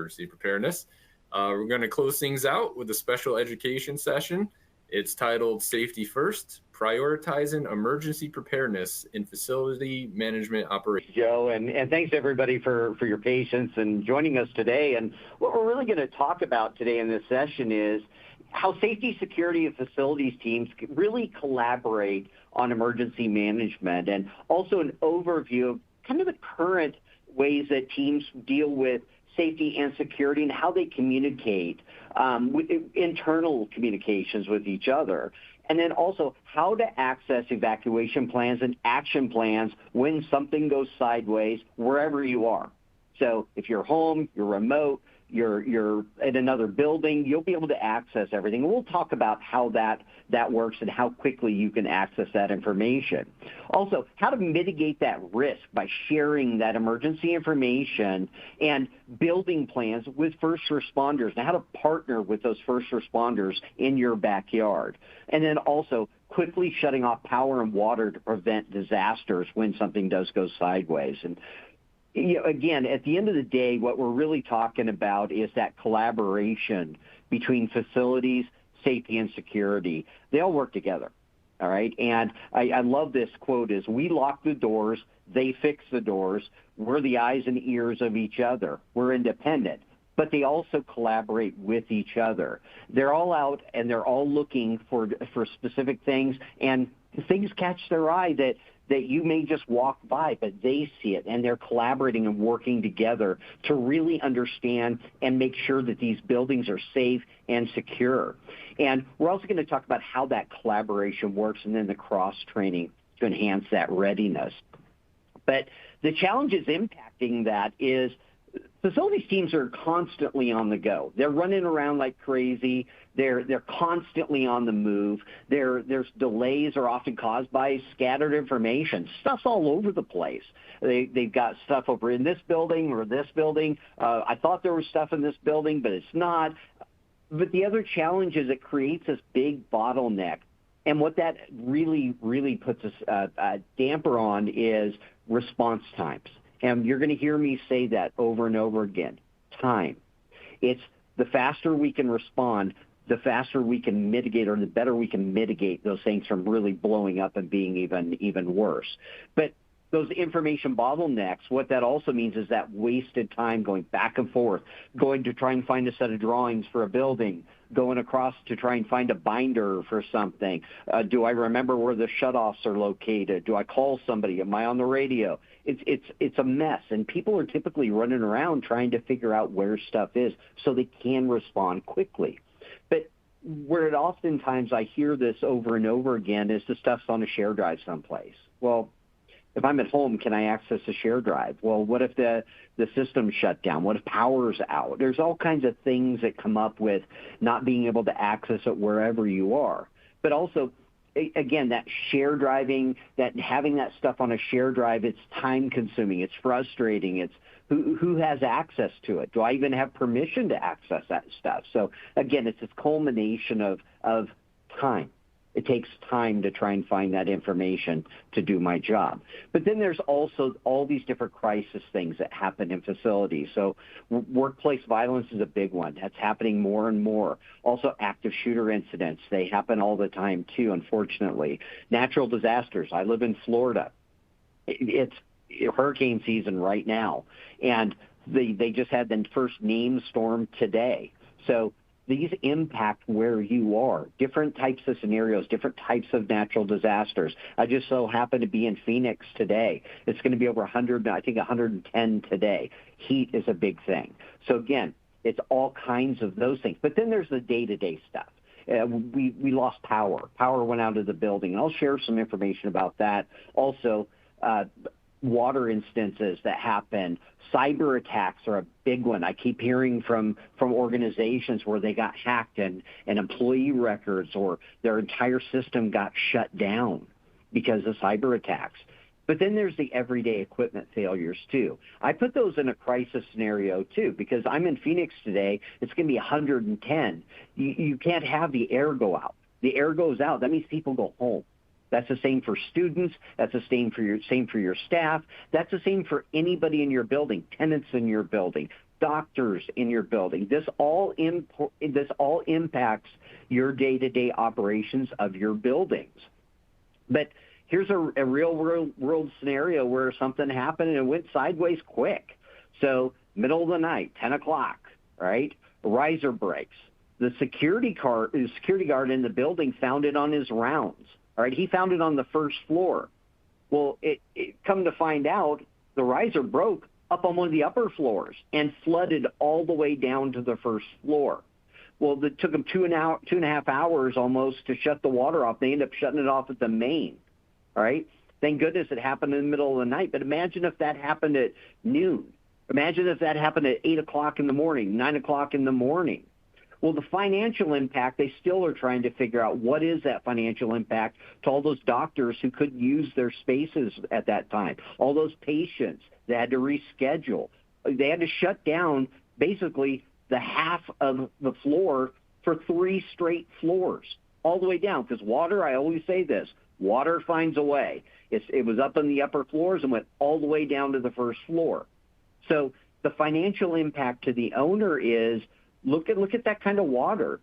emergency preparedness. We're going to close things out with a special education session. It's titled Safety First, Prioritizing Emergency Preparedness in Facility Management Operations. Joe, and thanks everybody for your patience and joining us today. And what we're really going to talk about today in this session is how safety, security, and facilities teams really collaborate on emergency management, and also an overview of kind of the current ways that teams deal with safety and security and how they communicate, with internal communications with each other. And then also how to access evacuation plans and action plans when something goes sideways wherever you are. So if you're home, you're remote, you're in another building, you'll be able to access everything. And we'll talk about how that works and how quickly you can access that information. Also, how to mitigate that risk by sharing that emergency information and building plans with first responders, and how to partner with those first responders in your backyard. And then also quickly shutting off power and water to prevent disasters when something does go sideways. And again, at the end of the day, what we're really talking about is that collaboration between facilities, safety, and security. They all work together, all right? And I love this quote is, we lock the doors, they fix the doors, we're the eyes and ears of each other. We're independent, but they also collaborate with each other. They're all out and they're all looking for specific things, and things catch their eye that you may just walk by, but they see it, and they're collaborating and working together to really understand and make sure that these buildings are safe and secure. And we're also going to talk about how that collaboration works, and then the cross-training to enhance that readiness. But the challenges impacting that is facilities teams are constantly on the go. They're running around like crazy. They're constantly on the move. There's delays are often caused by scattered information. Stuff's all over the place. They've got stuff over in this building or this building. I thought there was stuff in this building, but it's not. But the other challenge is it creates this big bottleneck. And what that really, really puts a damper on is response times. And you're going to hear me say that over and over again. Time. It's the faster we can respond, the faster we can mitigate, or the better we can mitigate those things from really blowing up and being even worse. But those information bottlenecks, what that also means is that wasted time going back and forth, going to try and find a set of drawings for a building, going across to try and find a binder for something. Do I remember where the shutoffs are located? Do I call somebody? Am I on the radio? It's a mess, and people are typically running around trying to figure out where stuff is so they can respond quickly. But where it oftentimes I hear this over and over again is the stuff's on a share drive someplace. Well, if I'm at home, can I access a share drive? Well, what if the system's shut down? What if power's out? There's all kinds of things that come up with not being able to access it wherever you are. But also, again, that share driving, that having that stuff on a share drive, it's time consuming, it's frustrating, it's who has access to it? Do I even have permission to access that stuff? So again, it's this culmination of time. It takes time to try and find that information to do my job. But then there's also all these different crisis things that happen in facilities. So workplace violence is a big one. That's happening more and more. Also active shooter incidents. They happen all the time too, unfortunately. Natural disasters. I live in Florida. It's hurricane season right now. And they just had the first named storm today. So these impact where you are, different types of scenarios, different types of natural disasters. I just so happen to be in Phoenix today. It's going to be over 100, I think 110 today. Heat is a big thing. So again, it's all kinds of those things. But then there's the day-to-day stuff. We lost power. Power went out of the building. And I'll share some information about that. Also, water instances that happen. Cyber attacks are a big one. I keep hearing from organizations where they got hacked and employee records or their entire system got shut down because of cyber attacks. But then there's the everyday equipment failures too. I put those in a crisis scenario too, because I'm in Phoenix today. It's going to be 110. You can't have the air go out. The air goes out. That means people go home. That's the same for students. That's the same for your staff. That's the same for anybody in your building, tenants in your building. doctors in your building. This all impacts your day-to-day operations of your buildings. But here's a real world scenario where something happened and it went sideways quick. So middle of the night, 10 o'clock, right? Riser breaks. The security guard in the building found it on his rounds. All right, he found it on the first floor. Well, it come to find out, the riser broke up on one of the upper floors and flooded all the way down to the first floor. Well, it took them 2.5 hours almost to shut the water off. They ended up shutting it off at the main. All right. Thank goodness it happened in the middle of the night. But imagine if that happened at noon. Imagine if that happened at 8 o'clock in the morning, 9 o'clock in the morning. Well, the financial impact, they still are trying to figure out what is that financial impact to all those doctors who couldn't use their spaces at that time, all those patients that had to reschedule. They had to shut down basically the half of the floor for 3 straight floors, all the way down. Because water, I always say this, water finds a way. It was up in the upper floors and went all the way down to the first floor. So the financial impact to the owner is, look at that kind of water.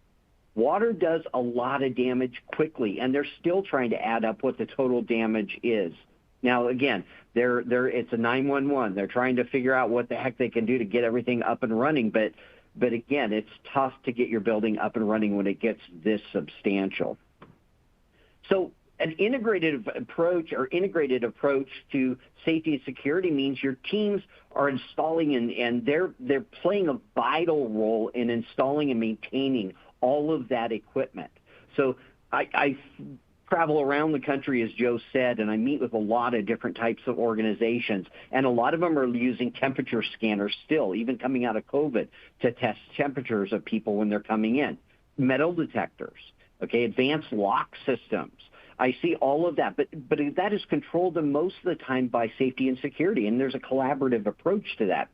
Water does a lot of damage quickly, and they're still trying to add up what the total damage is. Now, again, it's a 911. They're trying to figure out what the heck they can do to get everything up and running. But again, it's tough to get your building up and running when it gets this substantial. So an integrated approach to safety and security means your teams are installing and they're playing a vital role in installing and maintaining all of that equipment. So I travel around the country, as Joe said, and I meet with a lot of different types of organizations, and a lot of them are using temperature scanners still, even coming out of COVID, to test temperatures of people when they're coming in. Metal detectors, okay, advanced lock systems. I see all of that, but that is controlled most of the time by safety and security, and there's a collaborative approach to that.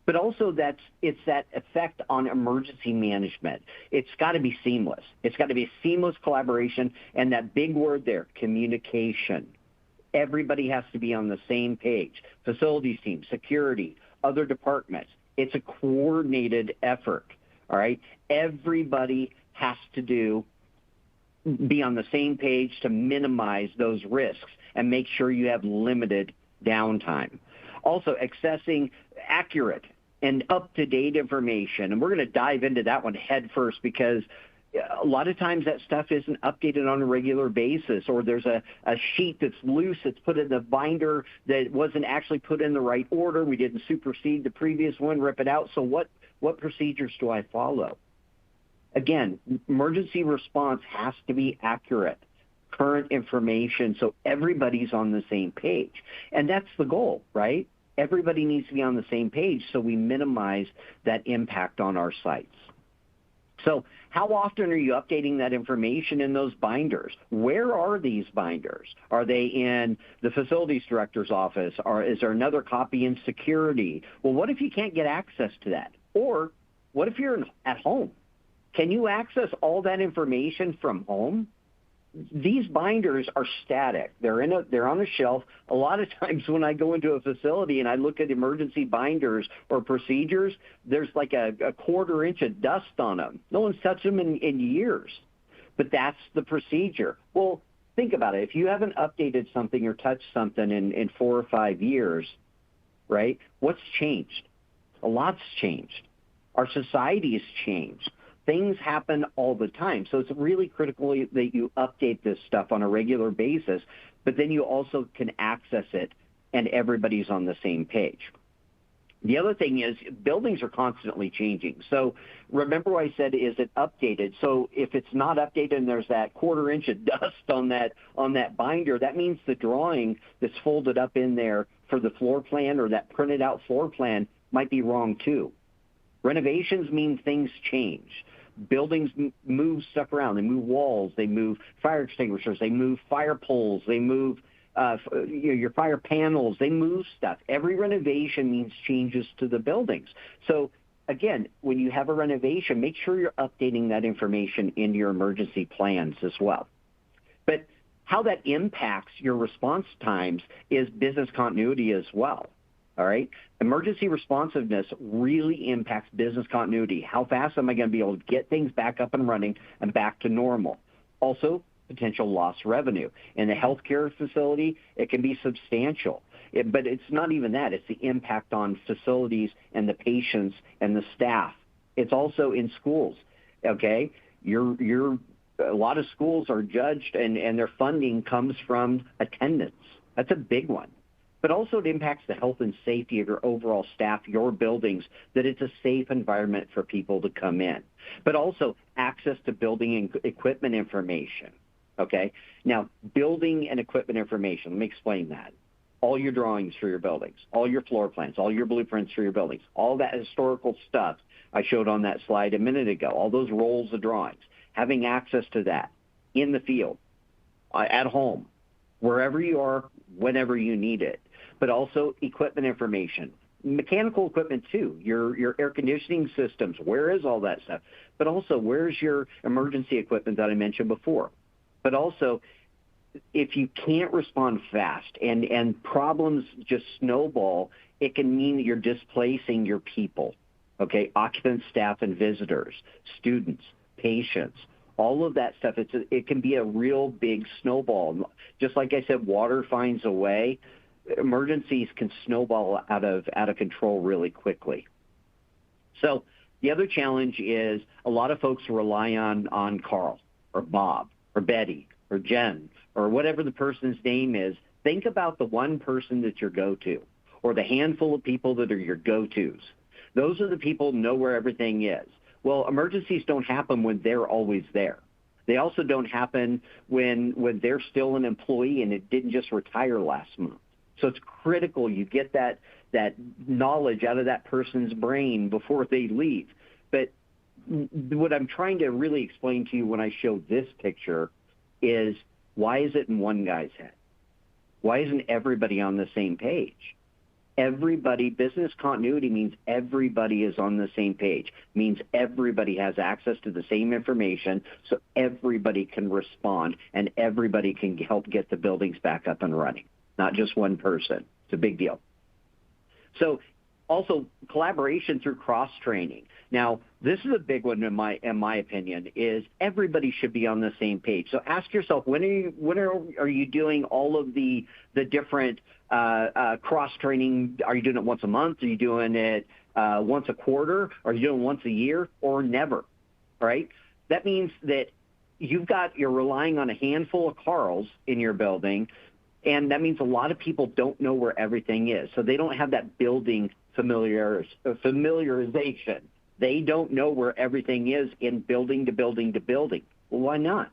But also it's that effect on emergency management. It's got to be seamless. It's got to be a seamless collaboration, and that big word there, communication. Everybody has to be on the same page. Facilities team, security, other departments. It's a coordinated effort, all right? Everybody has to be on the same page to minimize those risks and make sure you have limited downtime. Also, accessing accurate and up-to-date information. And we're going to dive into that one head first because a lot of times that stuff isn't updated on a regular basis, or there's a sheet that's loose that's put in the binder that wasn't actually put in the right order. We didn't supersede the previous one, rip it out. So what procedures do I follow? Again, emergency response has to be accurate, current information, so everybody's on the same page. And that's the goal, right? Everybody needs to be on the same page so we minimize that impact on our sites. So how often are you updating that information in those binders? Where are these binders? Are they in the facilities director's office? Or is there another copy in security? Well, what if you can't get access to that? Or what if you're at home? Can you access all that information from home? These binders are static. They're on a shelf. A lot of times when I go into a facility and I look at emergency binders or procedures, there's like a quarter inch of dust on them. No one's touched them in years. But that's the procedure. Well, think about it. If you haven't updated something or touched something in 4 or 5 years, right, what's changed? A lot's changed. Our society has changed. Things happen all the time. So it's really critical that you update this stuff on a regular basis, but then you also can access it and everybody's on the same page. The other thing is buildings are constantly changing. So remember what I said, is it updated? So if it's not updated and there's that quarter inch of dust on that binder, that means the drawing that's folded up in there for the floor plan or that printed out floor plan might be wrong too. Renovations mean things change. Buildings move stuff around. They move walls. They move fire extinguishers. They move fire poles. They move your fire panels. They move stuff. Every renovation means changes to the buildings. So again, when you have a renovation, make sure you're updating that information in your emergency plans as well. But how that impacts your response times is business continuity as well. All right. Emergency responsiveness really impacts business continuity. How fast am I going to be able to get things back up and running and back to normal? Also, potential lost revenue. In the healthcare facility, it can be substantial. But it's not even that. It's the impact on facilities and the patients and the staff. It's also in schools. Okay. A lot of schools are judged and their funding comes from attendance. That's a big one. But also it impacts the health and safety of your overall staff, your buildings, that it's a safe environment for people to come in. But also access to building and equipment information, okay? Now, building and equipment information, let me explain that. All your drawings for your buildings, all your floor plans, all your blueprints for your buildings, all that historical stuff I showed on that slide a minute ago, all those rolls of drawings, having access to that in the field, at home, wherever you are, whenever you need it. But also equipment information, mechanical equipment too, your air conditioning systems, where is all that stuff? But also, where's your emergency equipment that I mentioned before? But also, if you can't respond fast and problems just snowball, it can mean that you're displacing your people, okay? Occupants, staff, and visitors, students, patients, all of that stuff. It can be a real big snowball. Just like I said, water finds a way. Emergencies can snowball out of control really quickly. So the other challenge is a lot of folks rely on Carl or Bob or Betty or Jen or whatever the person's name is. Think about the one person that's your go-to or the handful of people that are your go-tos. Those are the people who know where everything is. Well, emergencies don't happen when they're always there. They also don't happen when they're still an employee and it didn't just retire last month. So it's critical you get that knowledge out of that person's brain before they leave. But what I'm trying to really explain to you when I show this picture is, why is it in one guy's head? Why isn't everybody on the same page? Everybody, business continuity means everybody is on the same page, means everybody has access to the same information, so everybody can respond and everybody can help get the buildings back up and running, not just one person. It's a big deal. So also collaboration through cross-training. Now, this is a big one in my opinion, is everybody should be on the same page. So ask yourself, when are you doing all of the different cross-training? Are you doing it once a month? Are you doing it once a quarter? Are you doing it once a year, or never? All right? That means that you're relying on a handful of Carls in your building, and that means a lot of people don't know where everything is. So they don't have that building familiarization. They don't know where everything is in building to building to building. Well, why not?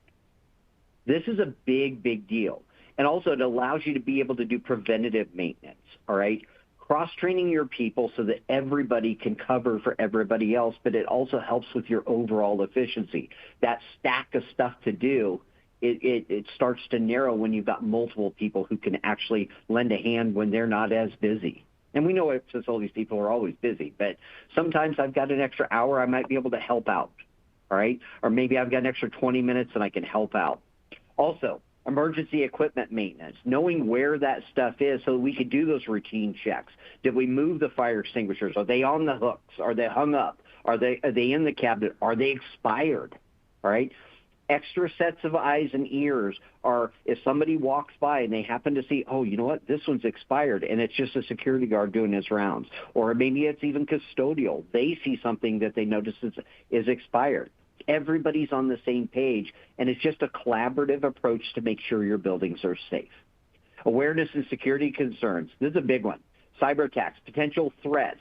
This is a big, big deal. And also it allows you to be able to do preventative maintenance, all right? Cross-training your people so that everybody can cover for everybody else, but it also helps with your overall efficiency. That stack of stuff to do, it starts to narrow when you've got multiple people who can actually lend a hand when they're not as busy. And we know facilities people are always busy, but sometimes I've got an extra hour, I might be able to help out, all right? Or maybe I've got an extra 20 minutes and I can help out. Also, emergency equipment maintenance, knowing where that stuff is so that we could do those routine checks. Did we move the fire extinguishers? Are they on the hooks? Are they hung up? Are they in the cabinet? Are they expired? All right? Extra sets of eyes and ears are, if somebody walks by and they happen to see, oh, you know what, this one's expired, and it's just a security guard doing his rounds. Or maybe it's even custodial. They see something that they notice is expired. Everybody's on the same page, and it's just a collaborative approach to make sure your buildings are safe. Awareness and security concerns. This is a big one. Cyber attacks, potential threats,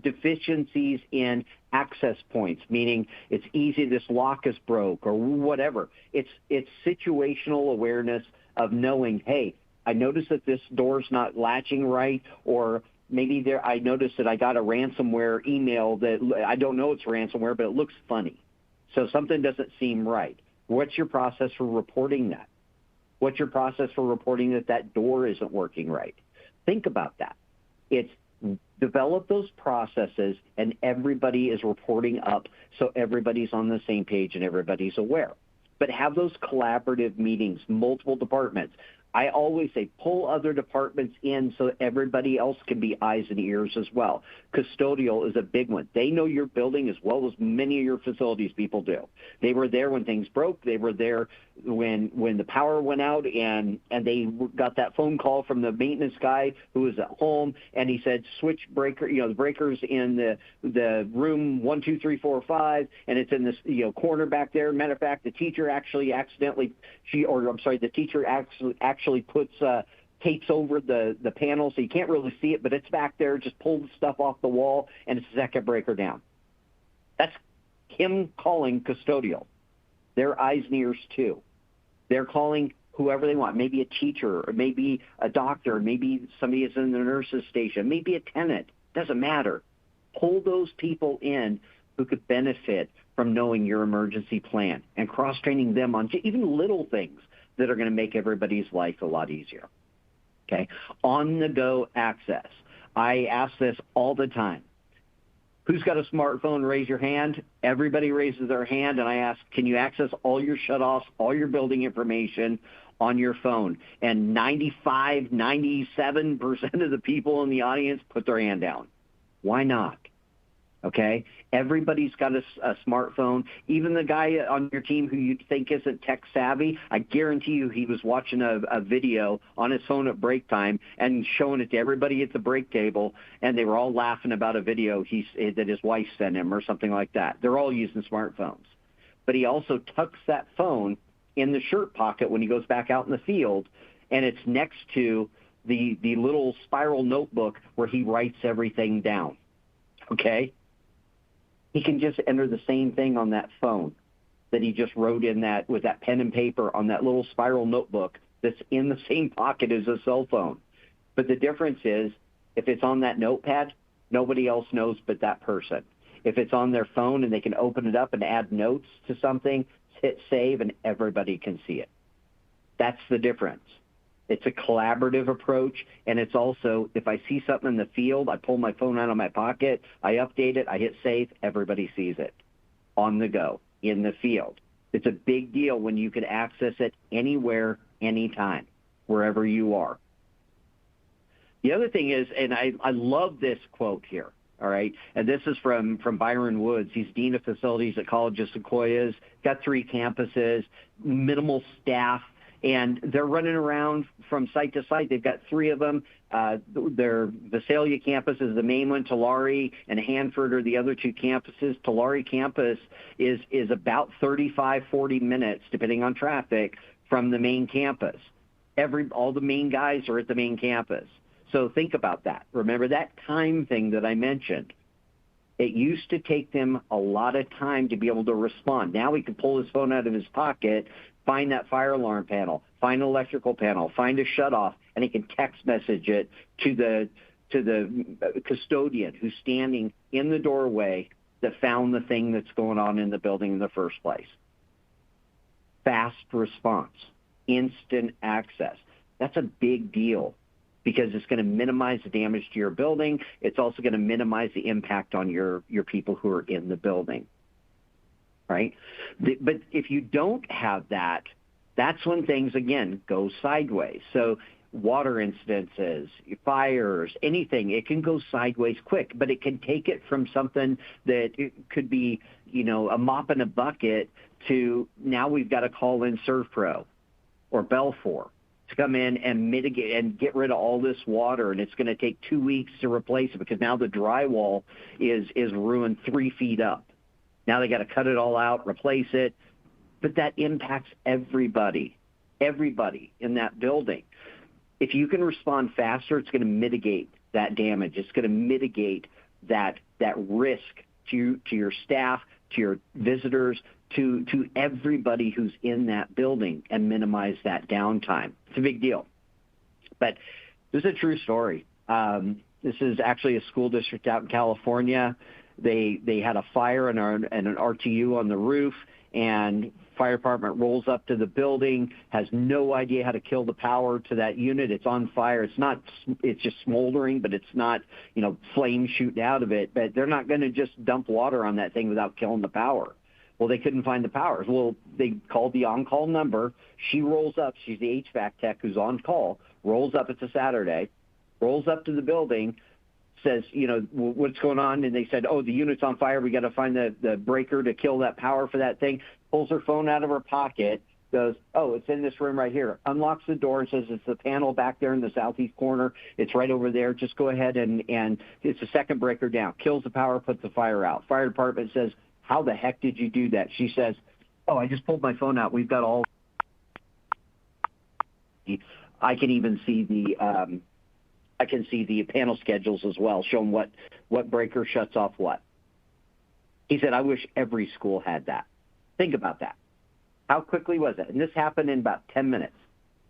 deficiencies in access points, meaning it's easy, this lock is broke or whatever. It's situational awareness of knowing, hey, I noticed that this door's not latching right, or maybe I noticed that I got a ransomware email that I don't know it's ransomware, but it looks funny. So something doesn't seem right. What's your process for reporting that? What's your process for reporting that door isn't working right? Think about that. It's develop those processes and everybody is reporting up so everybody's on the same page and everybody's aware. But have those collaborative meetings, multiple departments. I always say pull other departments in so everybody else can be eyes and ears as well. Custodial is a big one. They know your building as well as many of your facilities people do. They were there when things broke. They were there when the power went out, and they got that phone call from the maintenance guy who was at home, and he said switch breaker, the breakers in the room 1, 2, 3, 4, 5, and it's in this corner back there. Matter of fact, the teacher actually the teacher actually puts tapes over the panel so you can't really see it, but it's back there. Just pull the stuff off the wall, and it's a second breaker down. That's him calling custodial. They're eyes and ears too. They're calling whoever they want, maybe a teacher, or maybe a doctor, maybe somebody is in the nurse's station, maybe a tenant. Doesn't matter. Pull those people in who could benefit from knowing your emergency plan and cross-training them on even little things that are going to make everybody's life a lot easier. Okay? On-the-go access. I ask this all the time. Who's got a smartphone? Raise your hand. Everybody raises their hand, and I ask, can you access all your shutoffs, all your building information on your phone? And 95, 97% of the people in the audience put their hand down. Why not? Okay? Everybody's got a smartphone. Even the guy on your team who you think isn't tech savvy, I guarantee you he was watching a video on his phone at break time and showing it to everybody at the break table, and they were all laughing about a video that his wife sent him or something like that. They're all using smartphones. But he also tucks that phone in the shirt pocket when he goes back out in the field, and it's next to the little spiral notebook where he writes everything down. Okay? He can just enter the same thing on that phone that he just wrote in that with that pen and paper on that little spiral notebook that's in the same pocket as a cell phone. But the difference is if it's on that notepad, nobody else knows but that person. If it's on their phone and they can open it up and add notes to something, hit save and everybody can see it. That's the difference. It's a collaborative approach, and it's also, if I see something in the field, I pull my phone out of my pocket, I update it, I hit save, everybody sees it on the go, in the field. It's a big deal when you can access it anywhere, anytime, wherever you are. The other thing is, and I love this quote here, all right, and this is from Byron Woods. He's Dean of Facilities at College of Sequoias, got 3 campuses, minimal staff, and they're running around from site to site. They've got 3 of them. Their Visalia campus is the main one. Tulare and Hanford are the other 2 campuses. Tulare campus is about 35, 40 minutes, depending on traffic, from the main campus. All the main guys are at the main campus. So think about that. Remember that time thing that I mentioned. It used to take them a lot of time to be able to respond. Now he can pull his phone out of his pocket, find that fire alarm panel, find an electrical panel, find a shutoff, and he can text message it to the custodian who's standing in the doorway that found the thing that's going on in the building in the first place. Fast response, instant access. That's a big deal because it's going to minimize the damage to your building. It's also going to minimize the impact on your people who are in the building. Right? But if you don't have that, that's when things, again, go sideways. So water incidences, fires, anything, it can go sideways quick, but it can take it from something that it could be, a mop in a bucket to now we've got to call in ServPro or Belfor to come in and mitigate and get rid of all this water, and it's going to take 2 weeks to replace it because now the drywall is ruined 3 feet up. Now they got to cut it all out, replace it. But that impacts everybody in that building. If you can respond faster, it's going to mitigate that damage. It's going to mitigate that risk to your staff, to your visitors, to everybody who's in that building and minimize that downtime. It's a big deal. But this is a true story. This is actually a school district out in California. They had a fire and an RTU on the roof, and fire department rolls up to the building, has no idea how to kill the power to that unit. It's on fire. It's just smoldering, but it's not, flames shooting out of it. But they're not going to just dump water on that thing without killing the power. Well, they couldn't find the power. Well, they called the on-call number. She rolls up. She's the HVAC tech who's on call, rolls up. It's a Saturday, rolls up to the building, says, what's going on? And they said, oh, the unit's on fire. We got to find the breaker to kill that power for that thing. Pulls her phone out of her pocket, goes, oh, it's in this room right here. Unlocks the door and says, it's the panel back there in the southeast corner. It's right over there. Just go ahead and it's the second breaker down. Kills the power, puts the fire out. Fire department says, how the heck did you do that? She says, oh, I just pulled my phone out. We've got all. I can even see the panel schedules as well, showing what breaker shuts off what. He said, I wish every school had that. Think about that. How quickly was it? And this happened in about 10 minutes,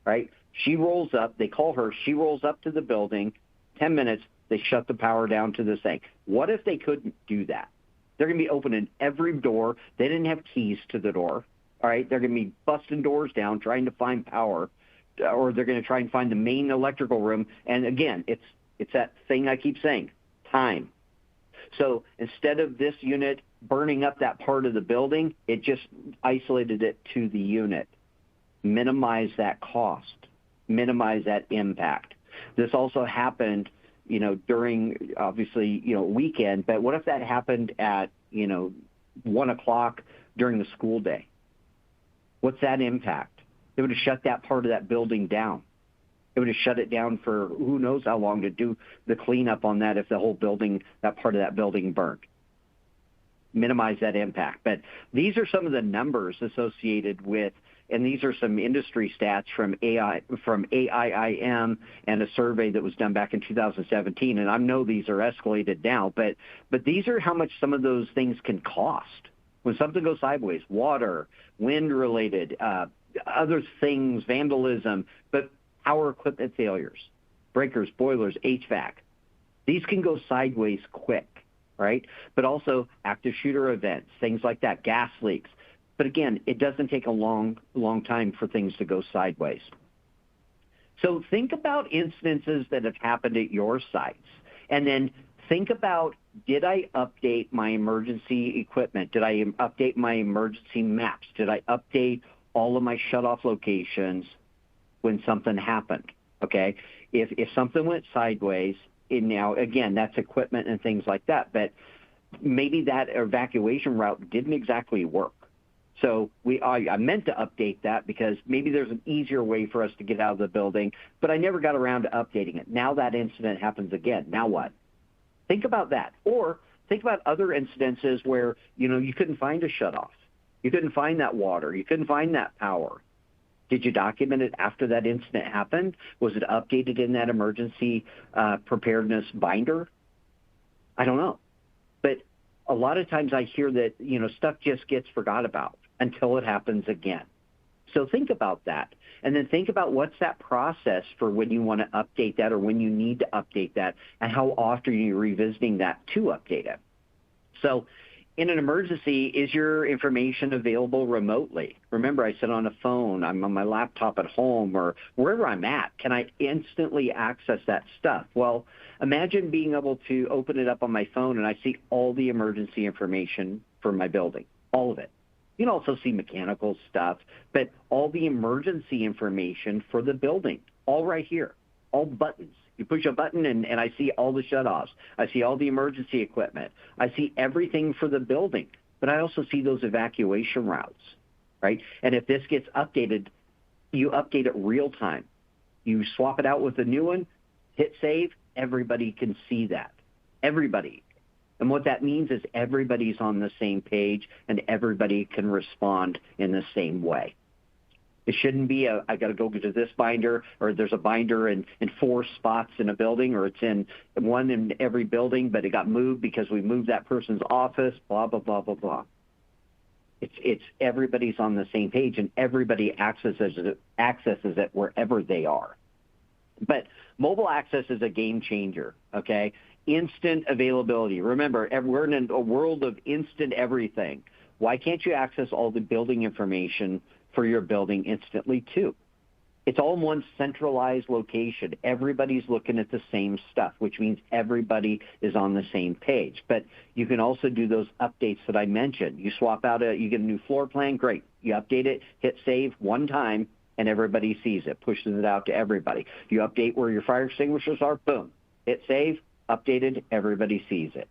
right? She rolls up. They call her. She rolls up to the building. 10 minutes, they shut the power down to the thing. What if they couldn't do that? They're going to be opening every door. They didn't have keys to the door, all right? They're going to be busting doors down, trying to find power, or they're going to try and find the main electrical room. And again, it's that thing I keep saying, time. So instead of this unit burning up that part of the building, it just isolated it to the unit. Minimize that cost. Minimize that impact. This also happened, during, obviously, weekend, but what if that happened at, 1 o'clock during the school day? What's that impact? It would have shut that part of that building down. It would have shut it down for who knows how long to do the cleanup on that if the whole building, that part of that building burned. Minimize that impact. But these are some of the numbers associated with, and these are some industry stats from AIIM and a survey that was done back in 2017. And I know these are escalated now, but these are how much some of those things can cost. When something goes sideways, water, wind-related, other things, vandalism, but power equipment failures, breakers, boilers, HVAC. These can go sideways quick, right? But also active shooter events, things like that, gas leaks. But again, it doesn't take a long time for things to go sideways. So think about instances that have happened at your sites, and then think about, did I update my emergency equipment? Did I update my emergency maps? Did I update all of my shutoff locations when something happened? Okay, if something went sideways, and now again, that's equipment and things like that, but maybe that evacuation route didn't exactly work. So I meant to update that because maybe there's an easier way for us to get out of the building, but I never got around to updating it. Now that incident happens again. Now what? Think about that. Or think about other incidences where, you couldn't find a shutoff. You couldn't find that water. You couldn't find that power. Did you document it after that incident happened? Was it updated in that emergency preparedness binder? I don't know. But a lot of times I hear that, stuff just gets forgot about until it happens again. So think about that. And then think about what's that process for when you want to update that or when you need to update that, and how often are you revisiting that to update it. So in an emergency, is your information available remotely? Remember, I said on a phone, I'm on my laptop at home, or wherever I'm at. Can I instantly access that stuff? Well, imagine being able to open it up on my phone and I see all the emergency information for my building, all of it. You can also see mechanical stuff, but all the emergency information for the building, all right here, all buttons. You push a button and I see all the shutoffs. I see all the emergency equipment. I see everything for the building, but I also see those evacuation routes, right? And if this gets updated, you update it real time. You swap it out with a new one, hit save, everybody can see that. Everybody. And what that means is everybody's on the same page and everybody can respond in the same way. It shouldn't be I got to go to this binder, or there's a binder in 4 spots in a building, or it's in one in every building, but it got moved because we moved that person's office, blah, blah, blah, blah, blah. It's everybody's on the same page and everybody accesses it wherever they are. But mobile access is a game changer, okay? Instant availability. Remember, we're in a world of instant everything. Why can't you access all the building information for your building instantly too? It's all in one centralized location. Everybody's looking at the same stuff, which means everybody is on the same page. But you can also do those updates that I mentioned. You swap out you get a new floor plan, great. You update it, hit save one time, and everybody sees it, pushes it out to everybody. You update where your fire extinguishers are, boom, hit save, updated, everybody sees it.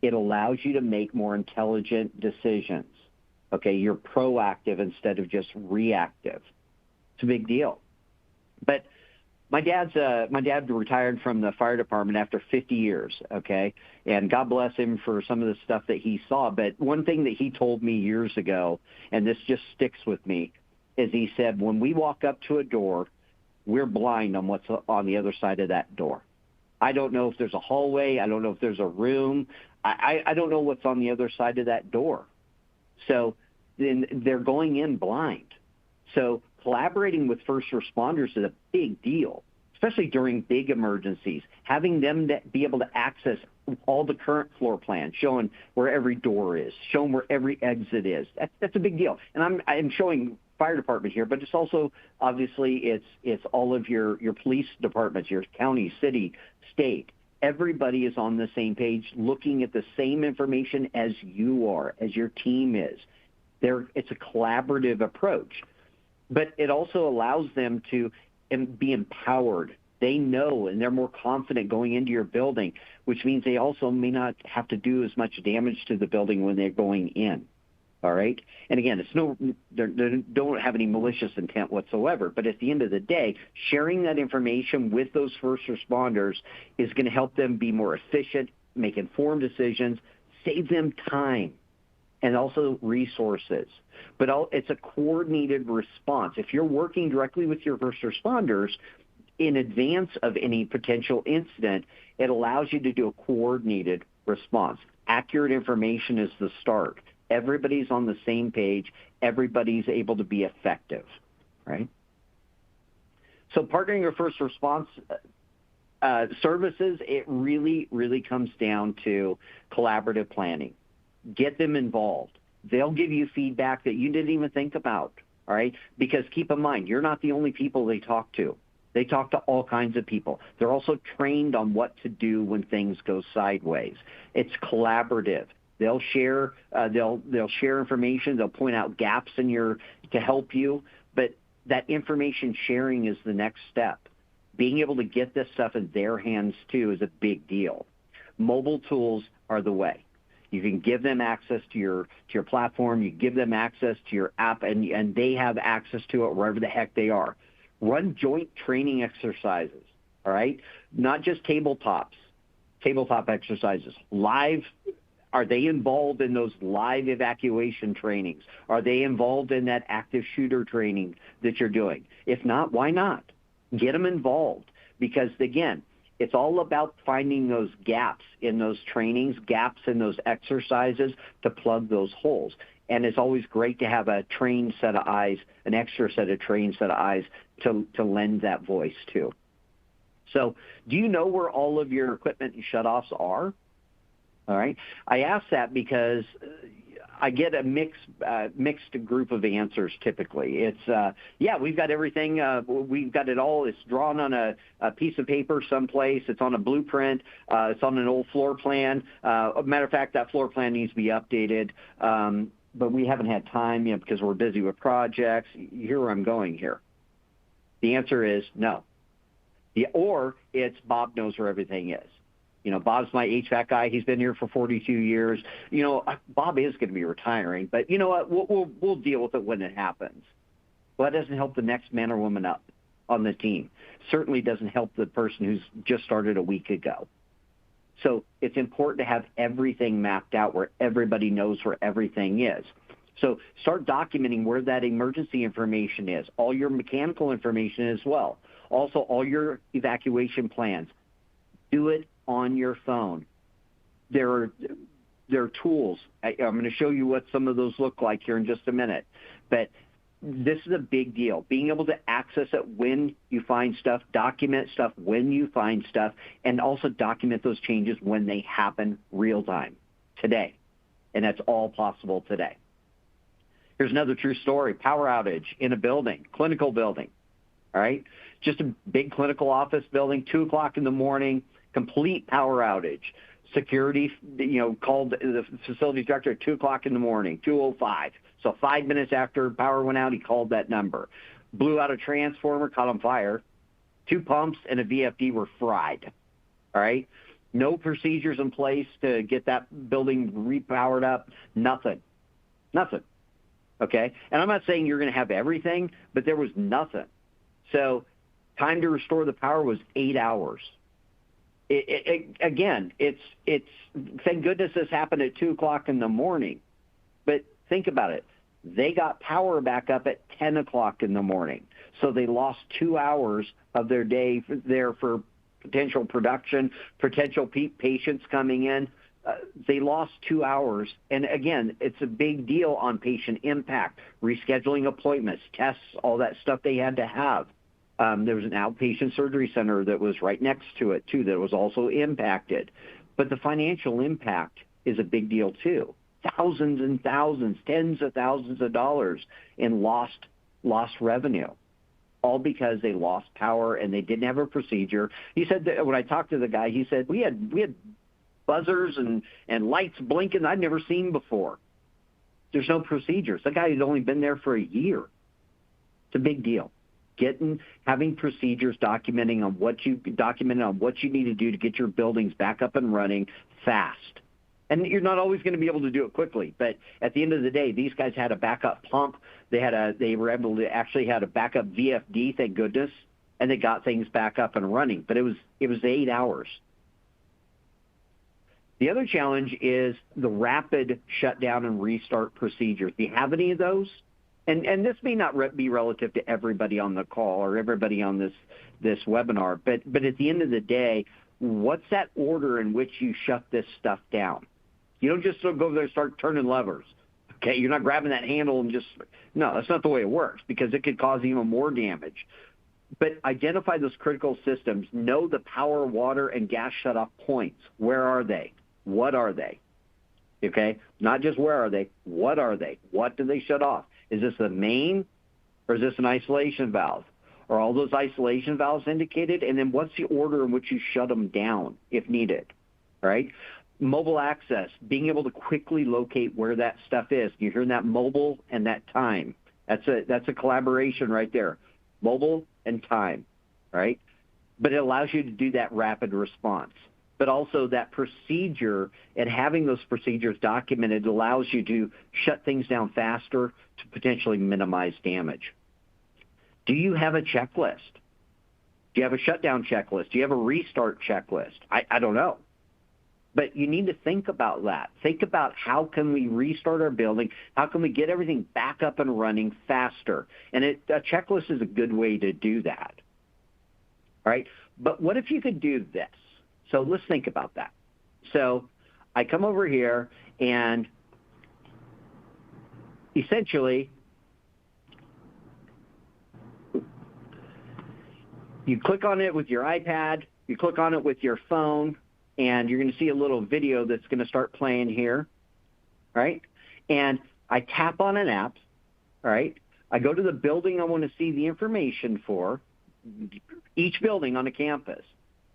It allows you to make more intelligent decisions. Okay, you're proactive instead of just reactive. It's a big deal. But my dad retired from the fire department after 50 years, okay? And God bless him for some of the stuff that he saw. But one thing that he told me years ago, and this just sticks with me, is he said, when we walk up to a door, we're blind on what's on the other side of that door. I don't know if there's a hallway. I don't know if there's a room. I don't know what's on the other side of that door. So then they're going in blind. So collaborating with first responders is a big deal, especially during big emergencies. Having them be able to access all the current floor plans, showing where every door is, showing where every exit is. That's a big deal. And I'm showing fire department here, but it's also obviously it's all of your police departments, your county, city, state. Everybody is on the same page, looking at the same information as you are, as your team is. It's a collaborative approach. But it also allows them to be empowered. They know and they're more confident going into your building, which means they also may not have to do as much damage to the building when they're going in. All right? And again, they don't have any malicious intent whatsoever. But at the end of the day, sharing that information with those first responders is going to help them be more efficient, make informed decisions, save them time, and also resources. But it's a coordinated response. If you're working directly with your first responders in advance of any potential incident, it allows you to do a coordinated response. Accurate information is the start. Everybody's on the same page. Everybody's able to be effective, right? So partnering with first response services, it really, really comes down to collaborative planning. Get them involved. They'll give you feedback that you didn't even think about, all right? Because keep in mind, you're not the only people they talk to. They talk to all kinds of people. They're also trained on what to do when things go sideways. It's collaborative. They'll share information. They'll point out gaps to help you. But that information sharing is the next step. Being able to get this stuff in their hands too is a big deal. Mobile tools are the way. You can give them access to your platform. You give them access to your app, and they have access to it wherever the heck they are. Run joint training exercises, all right? Not just tabletop exercises. Live, are they involved in those live evacuation trainings? Are they involved in that active shooter training that you're doing? If not, why not? Get them involved because, again, it's all about finding those gaps in those trainings, gaps in those exercises to plug those holes. And it's always great to have a trained set of eyes, an extra set of trained set of eyes to lend that voice to. So do you know where all of your equipment and shutoffs are? All right. I ask that because I get a mixed group of answers typically. It's, we've got everything. We've got it all. It's drawn on a piece of paper someplace. It's on a blueprint. It's on an old floor plan. Matter of fact, that floor plan needs to be updated. But we haven't had time yet because we're busy with projects. You hear where I'm going here. The answer is no. Or it's Bob knows where everything is. You know, Bob's my HVAC guy. He's been here for 42 years. You know, Bob is going to be retiring, but you know what? We'll deal with it when it happens. Well, that doesn't help the next man or woman up on the team. Certainly doesn't help the person who's just started a week ago. So it's important to have everything mapped out where everybody knows where everything is. So start documenting where that emergency information is, all your mechanical information as well. Also, all your evacuation plans. Do it on your phone. There are tools. I'm going to show you what some of those look like here in just a minute. But this is a big deal. Being able to access it when you find stuff, document stuff when you find stuff, and also document those changes when they happen real time today. And that's all possible today. Here's another true story. Power outage in a building, clinical building. all right? Just a big clinical office building, 2 o'clock in the morning, complete power outage. Security, called the facilities director at 2 o'clock in the morning, 2:05. So 5 minutes after power went out, he called that number. Blew out a transformer, caught on fire. 2 pumps and a VFD were fried, all right? No procedures in place to get that building repowered up, nothing, okay? And I'm not saying you're going to have everything, but there was nothing. So time to restore the power was 8 hours. Again, it's thank goodness this happened at 2 o'clock in the morning. But think about it. They got power back up at 10 o'clock in the morning. So they lost 2 hours of their day there for potential production, potential patients coming in. They lost 2 hours. And again, it's a big deal on patient impact, rescheduling appointments, tests, all that stuff they had to have. There was an outpatient surgery center that was right next to it, too, that was also impacted. But the financial impact is a big deal, too. Thousands and thousands, tens of thousands of dollars in lost revenue, all because they lost power and they didn't have a procedure. He said that when I talked to the guy, he said, we had buzzers and lights blinking I'd never seen before. There's no procedures. The guy had only been there for a year. It's a big deal. Having procedures documenting on what you need to do to get your buildings back up and running fast. And you're not always going to be able to do it quickly, but at the end of the day, these guys had a backup pump. They were able to actually had a backup VFD, thank goodness, and they got things back up and running. But it was 8 hours. The other challenge is the rapid shutdown and restart procedures. Do you have any of those? And this may not be relative to everybody on the call or everybody on this webinar, but at the end of the day, what's that order in which you shut this stuff down? You don't just go over there and start turning levers. Okay, you're not grabbing that handle and no, that's not the way it works because it could cause even more damage. But identify those critical systems, know the power, water, and gas shutoff points. Where are they? What are they? Okay, not just where are they, what are they? What do they shut off? Is this the main or is this an isolation valve? Are all those isolation valves indicated? And then what's the order in which you shut them down if needed, right? Mobile access, being able to quickly locate where that stuff is. You're hearing that mobile and that time. That's a collaboration right there. Mobile and time, right? But it allows you to do that rapid response. But also that procedure and having those procedures documented allows you to shut things down faster to potentially minimize damage. Do you have a checklist? Do you have a shutdown checklist? Do you have a restart checklist? I don't know. But you need to think about that. Think about how can we restart our building? How can we get everything back up and running faster? And a checklist is a good way to do that. All right? But what if you could do this? So let's think about that. So I come over here and essentially you click on it with your iPad, you click on it with your phone, and you're going to see a little video that's going to start playing here, right? And I tap on an app, right? I go to the building I want to see the information for, each building on a campus,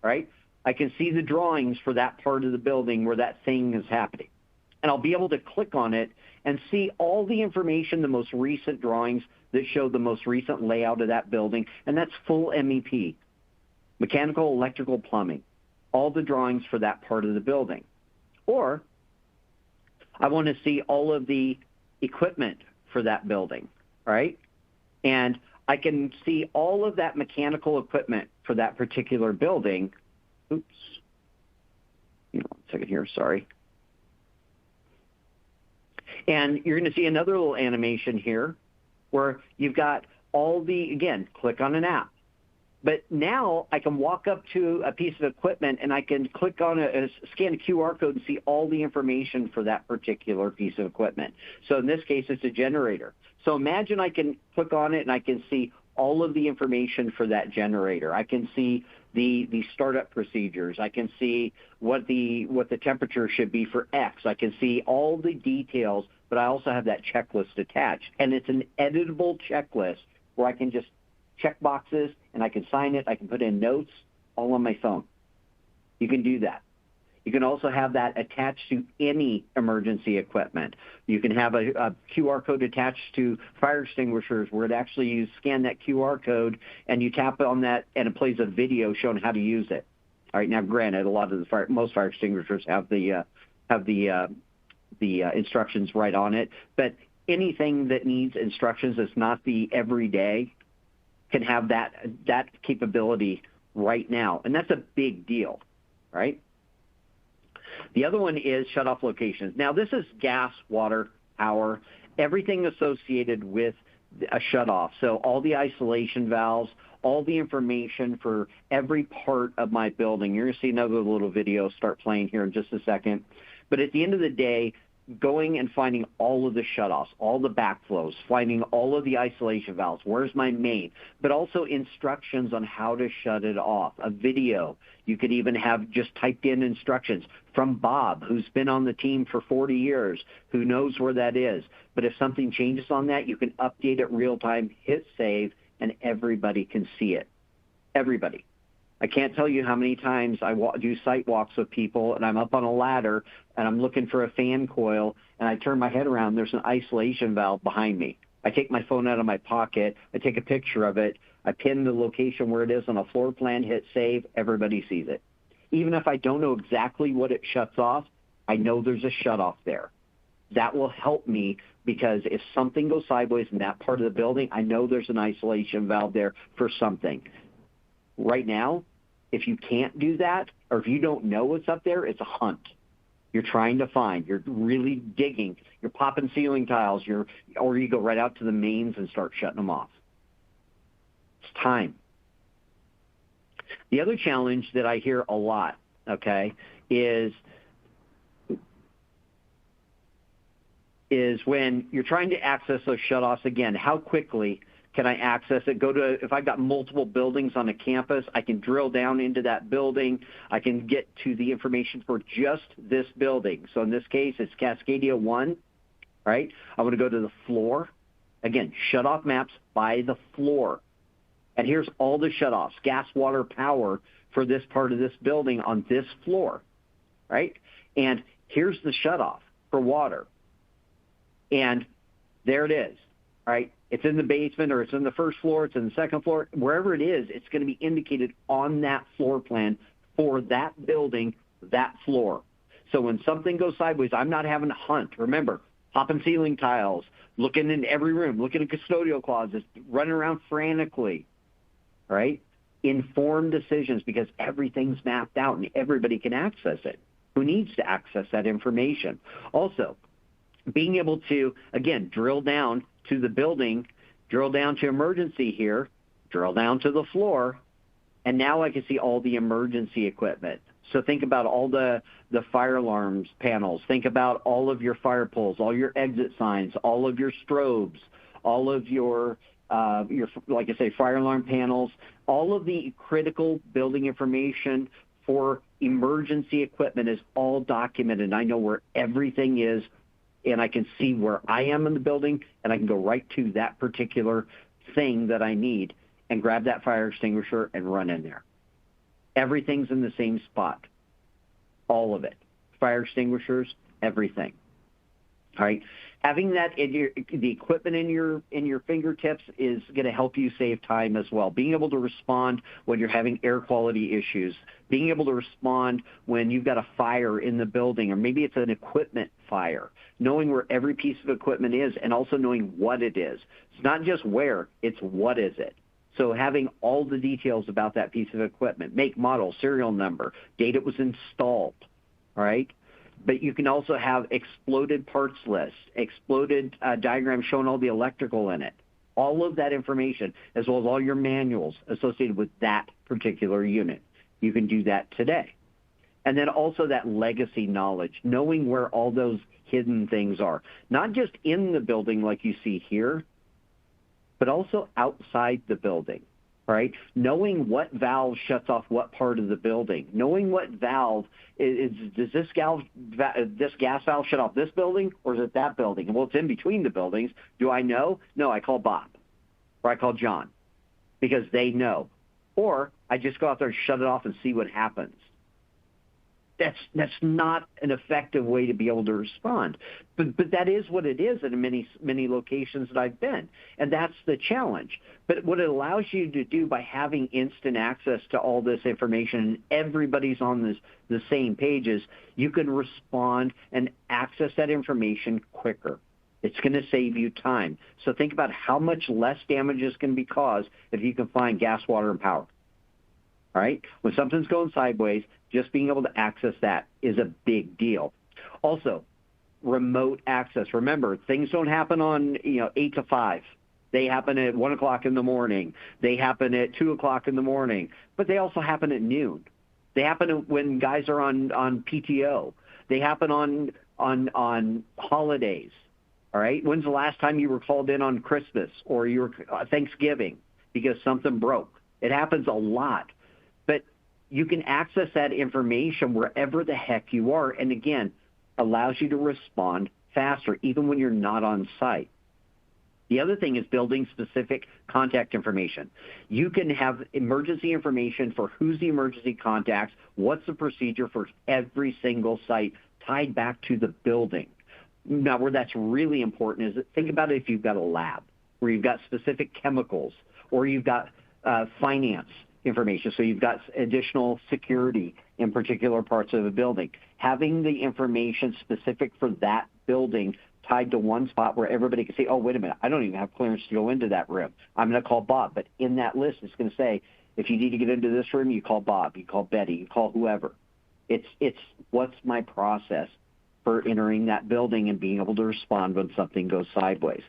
right? I can see the drawings for that part of the building where that thing is happening. And I'll be able to click on it and see all the information, the most recent drawings that show the most recent layout of that building. And that's full MEP, mechanical, electrical, plumbing, all the drawings for that part of the building. Or I want to see all of the equipment for that building, right? And I can see all of that mechanical equipment for that particular building. Oops. Hang on a second here, sorry. And you're going to see another little animation here where you've got all the, again, click on an app. But now I can walk up to a piece of equipment and I can click on scan a QR code and see all the information for that particular piece of equipment. So in this case, it's a generator. So imagine I can click on it and I can see all of the information for that generator. I can see the startup procedures. I can see what the temperature should be for X. I can see all the details, but I also have that checklist attached. And it's an editable checklist where I can just check boxes, and I can sign it. I can put in notes all on my phone. You can do that. You can also have that attached to any emergency equipment. You can have a QR code attached to fire extinguishers where it actually you scan that QR code and you tap on that and it plays a video showing how to use it. All right, now granted, a lot of most fire extinguishers have the instructions right on it, but anything that needs instructions that's not the everyday can have that capability right now, and that's a big deal, right? The other one is shut-off locations. Now, this is gas, water, power, everything associated with a shut-off. So all the isolation valves, all the information for every part of my building. You're going to see another little video start playing here in just a second. But at the end of the day, going and finding all of the shutoffs, all the backflows, finding all of the isolation valves, where's my main, but also instructions on how to shut it off, a video. You could even have just typed in instructions from Bob, who's been on the team for 40 years, who knows where that is. But if something changes on that, you can update it real time, hit save, and everybody can see it. Everybody. I can't tell you how many times I do site walks with people, and I'm up on a ladder, and I'm looking for a fan coil, and I turn my head around, there's an isolation valve behind me. I take my phone out of my pocket, I take a picture of it, I pin the location where it is on a floor plan, hit save, everybody sees it. Even if I don't know exactly what it shuts off, I know there's a shutoff there. That will help me because if something goes sideways in that part of the building, I know there's an isolation valve there for something. Right now, if you can't do that, or if you don't know what's up there, it's a hunt. You're trying to find. You're really digging. You're popping ceiling tiles. Or you go right out to the mains and start shutting them off. It's time. The other challenge that I hear a lot, okay, is when you're trying to access those shutoffs again, how quickly can I access it? If I've got multiple buildings on a campus, I can drill down into that building. I can get to the information for just this building. So in this case, it's Cascadia 1, right? I want to go to the floor. Again, shutoff maps by the floor. And here's all the shutoffs, gas, water, power for this part of this building on this floor, right? And here's the shutoff for water. And there it is, right? It's in the basement or it's in the first floor, it's in the second floor, wherever it is, it's going to be indicated on that floor plan for that building, that floor. So when something goes sideways, I'm not having to hunt. Remember, popping ceiling tiles, looking in every room, looking at custodial closets, running around frantically, right? Informed decisions because everything's mapped out and everybody can access it. Who needs to access that information? Also, being able to, again, drill down to the building, drill down to emergency here, drill down to the floor, and now I can see all the emergency equipment. So think about all the fire alarms panels. Think about all of your fire poles, all your exit signs, all of your strobes, all of your like I say, fire alarm panels, all of the critical building information for emergency equipment is all documented. I know where everything is, and I can see where I am in the building, and I can go right to that particular thing that I need and grab that fire extinguisher and run in there. Everything's in the same spot. All of it. Fire extinguishers, everything. All right. Having that the equipment in your fingertips is going to help you save time as well. Being able to respond when you're having air quality issues, being able to respond when you've got a fire in the building, or maybe it's an equipment fire, knowing where every piece of equipment is and also knowing what it is. It's not just where, it's what is it. So having all the details about that piece of equipment, make, model, serial number, date it was installed, all right? But you can also have exploded parts lists, exploded diagrams showing all the electrical in it, all of that information, as well as all your manuals associated with that particular unit. You can do that today. And then also that legacy knowledge, knowing where all those hidden things are, not just in the building like you see here, but also outside the building, right? Knowing what valve shuts off what part of the building, knowing what valve does this gas valve shut off this building or is it that building? Well, it's in between the buildings. Do I know? No, I call Bob or I call John. because they know. Or I just go out there and shut it off and see what happens. That's not an effective way to be able to respond. But that is what it is in many locations that I've been. And that's the challenge. But what it allows you to do by having instant access to all this information and everybody's on the same page is you can respond and access that information quicker. It's going to save you time. So think about how much less damage is going to be caused if you can find gas, water, and power. All right? When something's going sideways, just being able to access that is a big deal. Also, remote access. Remember, things don't happen on 8 to 5. They happen at 1 o'clock in the morning. They happen at 2 o'clock in the morning. But they also happen at noon. They happen when guys are on PTO. They happen on holidays. All right? When's the last time you were called in on Christmas or your Thanksgiving because something broke? It happens a lot. But you can access that information wherever the heck you are. And again, allows you to respond faster, even when you're not on site. The other thing is building specific contact information. You can have emergency information for who's the emergency contacts, what's the procedure for every single site tied back to the building. Now, where that's really important is think about it if you've got a lab where you've got specific chemicals or you've got finance information. So you've got additional security in particular parts of the building. Having the information specific for that building tied to one spot where everybody can say, oh, wait a minute, I don't even have clearance to go into that room. I'm going to call Bob. But in that list, it's going to say, if you need to get into this room, you call Bob, you call Betty, you call whoever. It's what's my process for entering that building and being able to respond when something goes sideways.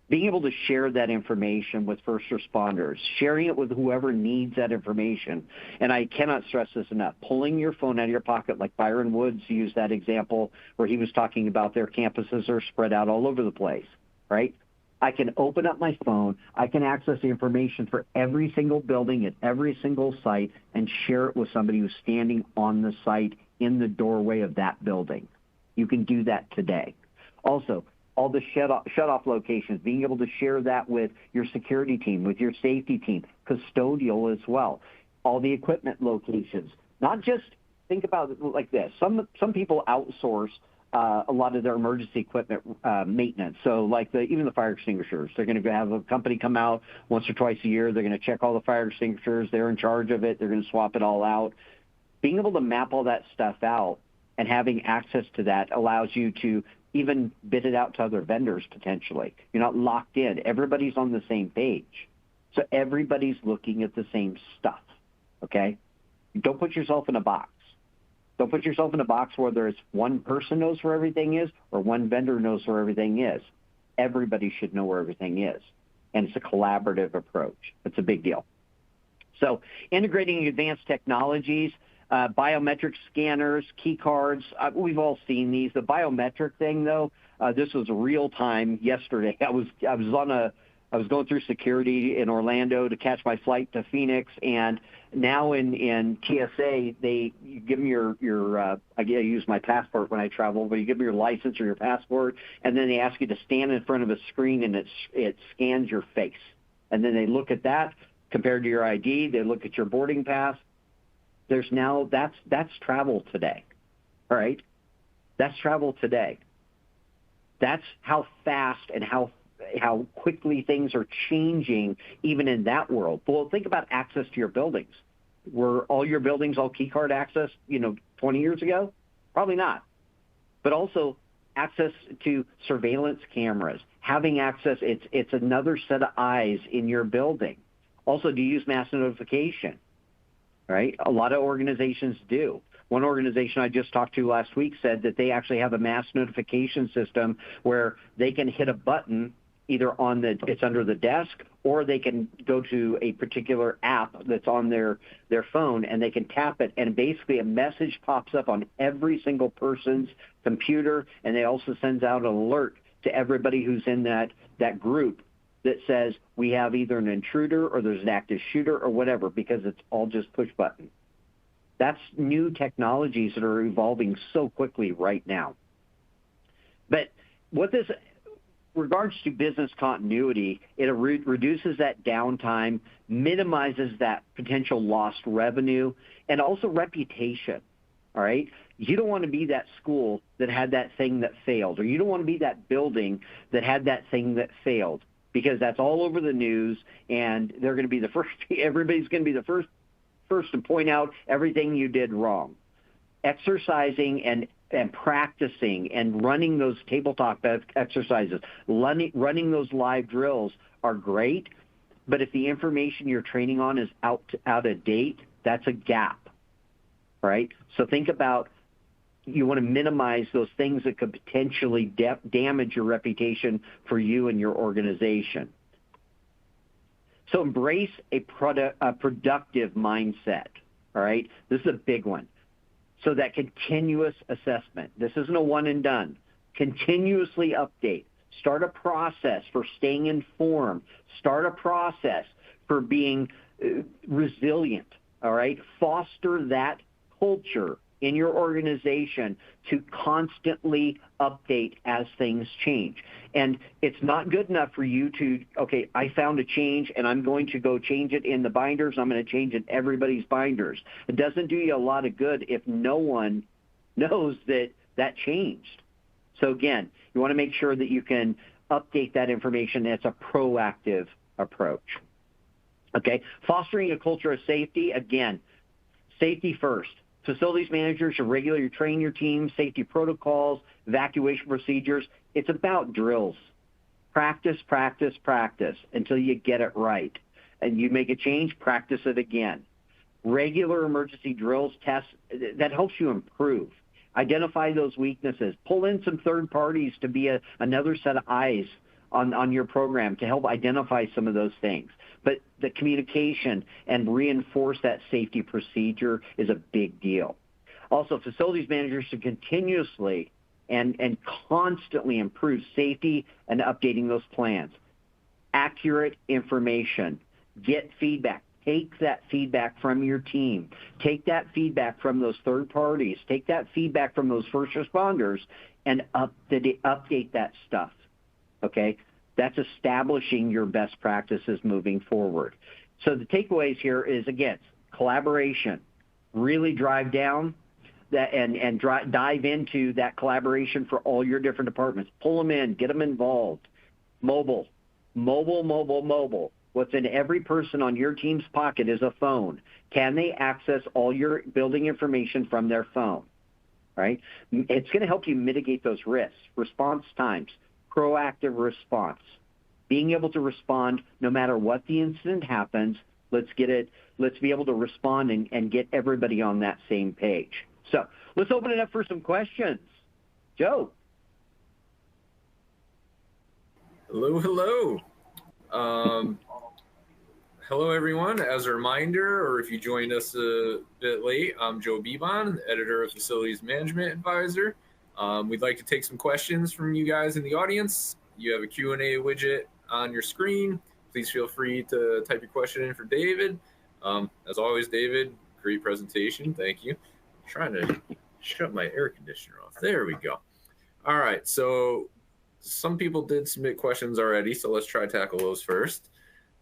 Being able to share that information with first responders, sharing it with whoever needs that information. And I cannot stress this enough. Pulling your phone out of your pocket, like Byron Woods used that example where he was talking about their campuses are spread out all over the place, right? I can open up my phone. I can access the information for every single building at every single site and share it with somebody who's standing on the site in the doorway of that building. You can do that today. Also, all the shut-off locations, being able to share that with your security team, with your safety team, custodial as well. All the equipment locations. Not just think about it like this. Some people outsource a lot of their emergency equipment maintenance. So like even the fire extinguishers, they're going to have a company come out once or twice a year. They're going to check all the fire extinguishers. They're in charge of it. They're going to swap it all out. Being able to map all that stuff out and having access to that allows you to even bid it out to other vendors potentially. You're not locked in. Everybody's on the same page. So everybody's looking at the same stuff, okay? Don't put yourself in a box. Don't put yourself in a box whether it's one person knows where everything is or one vendor knows where everything is. Everybody should know where everything is. And it's a collaborative approach. It's a big deal. So integrating advanced technologies, biometric scanners, key cards. We've all seen these. The biometric thing, though, this was real time yesterday. I was going through security in Orlando to catch my flight to Phoenix, and now in TSA, you give them your I use my passport when I travel, but you give them your license or your passport, and then they ask you to stand in front of a screen, and it scans your face, and then they look at that compared to your ID. They look at your boarding pass. There's now that's travel today, all right? That's travel today. That's how fast and how quickly things are changing even in that world. Well, think about access to your buildings. Were all your buildings all key card access, 20 years ago? Probably not. But also access to surveillance cameras, having access, it's another set of eyes in your building. Also, do you use mass notification? Right? A lot of organizations do. One organization I just talked to last week said that they actually have a mass notification system where they can hit a button either it's under the desk, or they can go to a particular app that's on their phone and they can tap it, and basically a message pops up on every single person's computer, and they also sends out an alert to everybody who's in that group that says we have either an intruder or there's an active shooter or whatever, because it's all just push button. That's new technologies that are evolving so quickly right now. But what this regards to business continuity, it reduces that downtime, minimizes that potential lost revenue, and also reputation, all right? You don't want to be that school that had that thing that failed, or you don't want to be that building that had that thing that failed, because that's all over the news, and they're going to be the first, everybody's going to be the first to point out everything you did wrong. Exercising and practicing and running those tabletop exercises, running those live drills are great, but if the information you're training on is out of date, that's a gap, right? So think about, you want to minimize those things that could potentially damage your reputation for you and your organization. So embrace a productive mindset, all right? This is a big one. So that continuous assessment. This isn't a one and done. Continuously update. Start a process for staying informed. Start a process for being resilient, all right? Foster that culture in your organization to constantly update as things change. And it's not good enough for you to, okay, I found a change and I'm going to go change it in the binders. I'm going to change it in everybody's binders. It doesn't do you a lot of good if no one knows that that changed. So again, you want to make sure that you can update that information. It's a proactive approach. Okay, fostering a culture of safety. Again, safety first. Facilities managers should regularly train your team, safety protocols, evacuation procedures. It's about drills. Practice, practice, practice until you get it right. And you make a change, practice it again. Regular emergency drills, tests, that helps you improve. Identify those weaknesses. Pull in some third parties to be another set of eyes on your program to help identify some of those things. But the communication and reinforce that safety procedure is a big deal. Also, facilities managers should continuously and constantly improve safety and updating those plans. Accurate information. Get feedback. Take that feedback from your team. Take that feedback from those third parties. Take that feedback from those first responders and update that stuff. Okay? That's establishing your best practices moving forward. So the takeaways here is, again, collaboration. Really drive down that and dive into that collaboration for all your different departments. Pull them in, get them involved. Mobile. What's in every person on your team's pocket is a phone. Can they access all your building information from their phone? Right? It's going to help you mitigate those risks. Response times. Proactive response, being able to respond no matter what the incident happens. Let's be able to respond and get everybody on that same page. So let's open it up for some questions. Joe. Hello. Hello, everyone. As a reminder, or if you joined us a bit late, I'm Joe Bebon, editor of Facilities Management Advisor. We'd like to take some questions from you guys in the audience. You have a Q&A widget on your screen. Please feel free to type your question in for David. As always, David, great presentation. Thank you. I'm trying to shut my air conditioner off. There we go. All right. So some people did submit questions already, so let's try to tackle those first.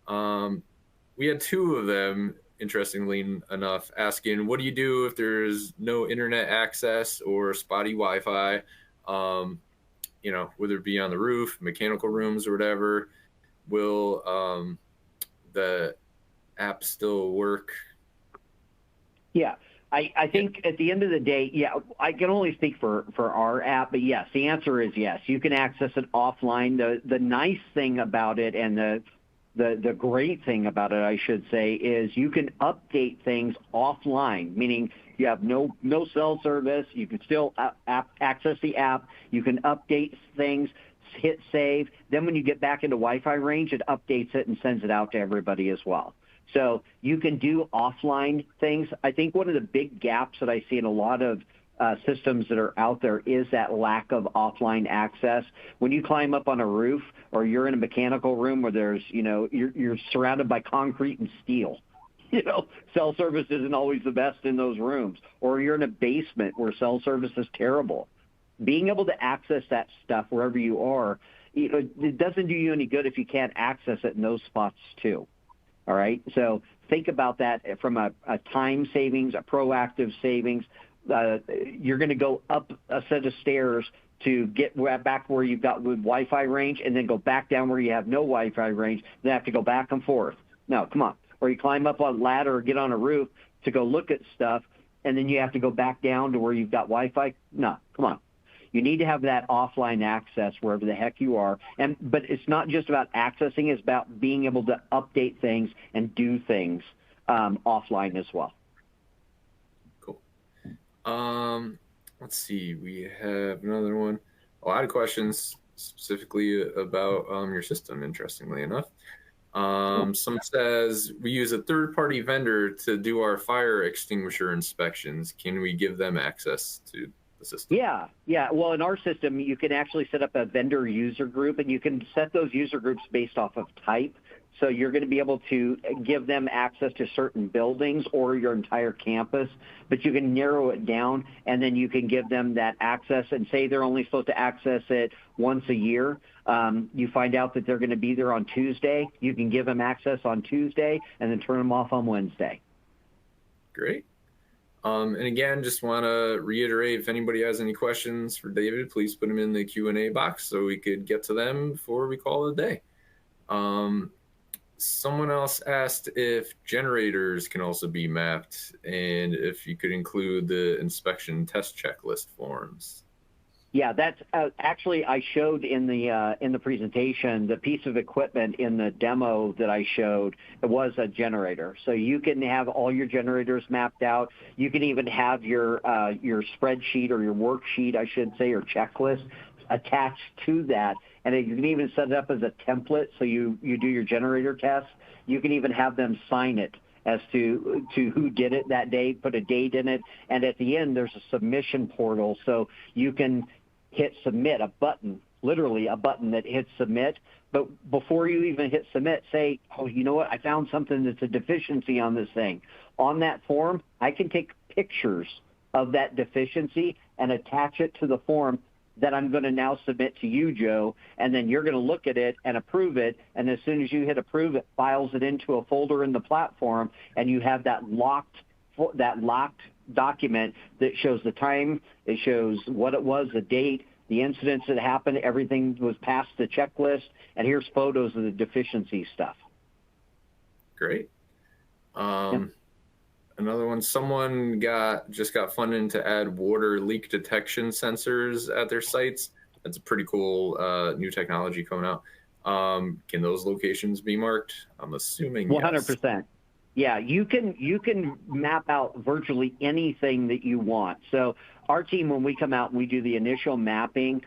We had two of them, interestingly enough, asking, what do you do if there's no internet access or spotty Wi-Fi, whether it be on the roof, mechanical rooms, or whatever? Will the app still work? Yeah, I think at the end of the day, yeah, I can only speak for our app, but yes, the answer is yes. You can access it offline. The nice thing about it, and the great thing about it, I should say, is you can update things offline, meaning you have no cell service. You can still access the app. You can update things, hit save. Then when you get back into Wi-Fi range, it updates it and sends it out to everybody as well. So you can do offline things. I think one of the big gaps that I see in a lot of systems that are out there is that lack of offline access. When you climb up on a roof or you're in a mechanical room where there's, you're surrounded by concrete and steel, cell service isn't always the best in those rooms. Or you're in a basement where cell service is terrible. Being able to access that stuff wherever you are it doesn't do you any good if you can't access it in those spots too. All right. So think about that from a time savings, a proactive savings. You're going to go up a set of stairs to get back where you've got good Wi-Fi range, and then go back down where you have no Wi-Fi range. Then have to go back and forth. No, come on. Or you climb up on a ladder or get on a roof to go look at stuff, and then you have to go back down to where you've got Wi-Fi. No, come on. You need to have that offline access wherever the heck you are. But it's not just about accessing, it's about being able to update things and do things offline as well. Cool. Let's see. We have another one. A lot of questions specifically about your system, interestingly enough. Some says we use a third-party vendor to do our fire extinguisher inspections. Can we give them access to the system? Yeah. Well, in our system, you can actually set up a vendor user group, and you can set those user groups based off of type. So you're going to be able to give them access to certain buildings or your entire campus, but you can narrow it down, and then you can give them that access and say they're only supposed to access it once a year. You find out that they're going to be there on Tuesday. You can give them access on Tuesday and then turn them off on Wednesday. Great. And again, just want to reiterate, if anybody has any questions for David, please put them in the Q&A box so we could get to them before we call it a day. Someone else asked if generators can also be mapped and if you could include the inspection test checklist forms. Yeah, that's actually I showed in the presentation, the piece of equipment in the demo that I showed, it was a generator. So you can have all your generators mapped out. You can even have your spreadsheet or your worksheet, I should say, or checklist attached to that. And you can even set it up as a template. So you do your generator test. You can even have them sign it as to who did it that day, put a date in it. And at the end, there's a submission portal. So you can hit submit, a button, literally a button that hits submit. But before you even hit submit, say, oh, you know what? I found something that's a deficiency on this thing. On that form, I can take pictures of that deficiency and attach it to the form that I'm going to now submit to you, Joe, and then you're going to look at it and approve it. And as soon as you hit approve, it files it into a folder in the platform, and you have that locked document that shows the time, it shows what it was, the date, the incidents that happened, everything was past the checklist, and here's photos of the deficiency stuff. Great. Another one, someone just got funded to add water leak detection sensors at their sites. That's a pretty cool new technology coming out. Can those locations be marked? I'm assuming 100%. Yes. Yeah, you can map out virtually anything that you want. So our team, when we come out and we do the initial mapping,